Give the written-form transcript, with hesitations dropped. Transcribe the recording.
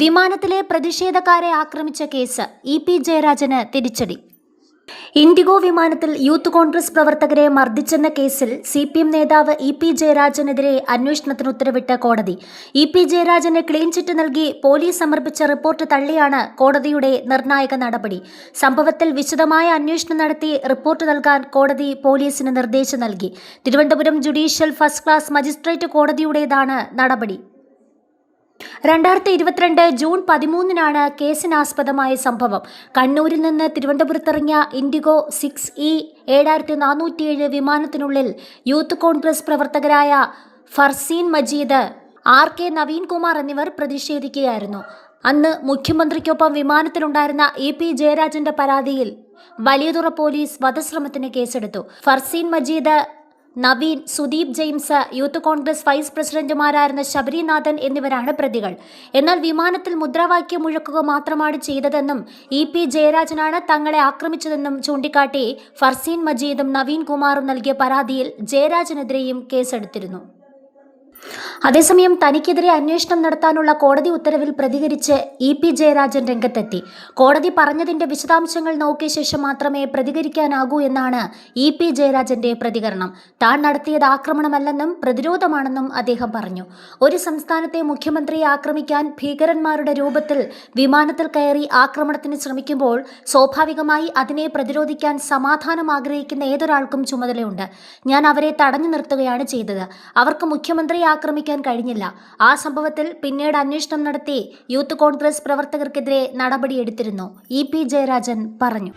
വിമാനത്തിലെ പ്രതിഷേധക്കാരെ ആക്രമിച്ച case EP. ജയരാജന് തിരിച്ചടി. ഇൻഡിഗോ വിമാനത്തിൽ യൂത്ത് കോൺഗ്രസ് പ്രവർത്തകരെ മർദ്ദിച്ചെന്ന കേസിൽ CPM നേതാവ് ഇ.പി. ജയരാജനെതിരെ അന്വേഷണത്തിന് ഉത്തരവിട്ട കോടതി. ഇ.പി. ജയരാജന് ക്ലീൻ ചിറ്റ് നൽകി പോലീസ് സമർപ്പിച്ച റിപ്പോർട്ട് തള്ളിയാണ് കോടതിയുടെ നിർണായക നടപടി. സംഭവത്തിൽ വിശദമായ അന്വേഷണം നടത്തി റിപ്പോർട്ട് നൽകാൻ കോടതി പോലീസിന് നിർദ്ദേശം നൽകി. Thiruvananthapuram judicial first class magistrate കോടതിയുടേതാണ് നടപടി. 2022 ജൂൺ 13 കേസിനാസ്പദമായ സംഭവം. കണ്ണൂരിൽ നിന്ന് തിരുവനന്തപുരത്തിറങ്ങിയ ഇൻഡിഗോ 6E 7407 വിമാനത്തിനുള്ളിൽ യൂത്ത് കോൺഗ്രസ് പ്രവർത്തകരായ ഫർസീൻ മജീദ്, R.K. നവീൻകുമാർ എന്നിവർ പ്രതിഷേധിക്കുകയായിരുന്നു. അന്ന് മുഖ്യമന്ത്രിക്കൊപ്പം വിമാനത്തിലുണ്ടായിരുന്ന ഇ.പി. ജയരാജന്റെ പരാതിയിൽ വലിയതുറ പോലീസ് വധശ്രമത്തിന് കേസെടുത്തു. Farzeen Majeed, Naveen, Sudeep James, Youth Congress vice പ്രസിഡന്റുമാരായിരുന്ന ശബരിനാഥൻ എന്നിവരാണ് പ്രതികൾ. എന്നാൽ വിമാനത്തിൽ മുദ്രാവാക്യം മുഴക്കുക മാത്രമാണ് ചെയ്തതെന്നും ഇ.പി. ജയരാജനാണ് തങ്ങളെ ആക്രമിച്ചതെന്നും ചൂണ്ടിക്കാട്ടി ഫർസീൻ മജീദും നവീൻ കുമാറും നൽകിയ പരാതിയിൽ ജയരാജനെതിരെയും കേസെടുത്തിരുന്നു. അതേസമയം തനിക്കെതിരെ അന്വേഷണം നടത്താനുള്ള കോടതി ഉത്തരവിൽ പ്രതികരിച്ച് ഇ.പി. ജയരാജൻ രംഗത്തെത്തി. കോടതി പറഞ്ഞതിന്റെ വിശദാംശങ്ങൾ നോക്കിയ ശേഷം മാത്രമേ പ്രതികരിക്കാനാകൂ എന്നാണ് ഇ.പി. ജയരാജന്റെ പ്രതികരണം. താൻ നടത്തിയത് ആക്രമണമല്ലെന്നും പ്രതിരോധമാണെന്നും അദ്ദേഹം പറഞ്ഞു. ഒരു സംസ്ഥാനത്തെ മുഖ്യമന്ത്രിയെ ആക്രമിക്കാൻ ഭീകരന്മാരുടെ രൂപത്തിൽ വിമാനത്തിൽ കയറി ആക്രമണത്തിന് ശ്രമിക്കുമ്പോൾ സ്വാഭാവികമായി അതിനെ പ്രതിരോധിക്കാൻ സമാധാനം ആഗ്രഹിക്കുന്ന ഏതൊരാൾക്കും ചുമതലയുണ്ട്. ഞാൻ അവരെ തടഞ്ഞു നിർത്തുകയാണ് ചെയ്തത്. അവർക്ക് മുഖ്യമന്ത്രിയെ ആക്രമിക്കാൻ കഴിഞ്ഞില്ല. ആ സംഭവത്തിൽ പിന്നീട് അന്വേഷണം നടത്തി യൂത്ത് കോൺഗ്രസ് പ്രവർത്തകർക്കെതിരെ നടപടിയെടുത്തിരുന്നു, ഇ.പി. ജയരാജൻ പറഞ്ഞു.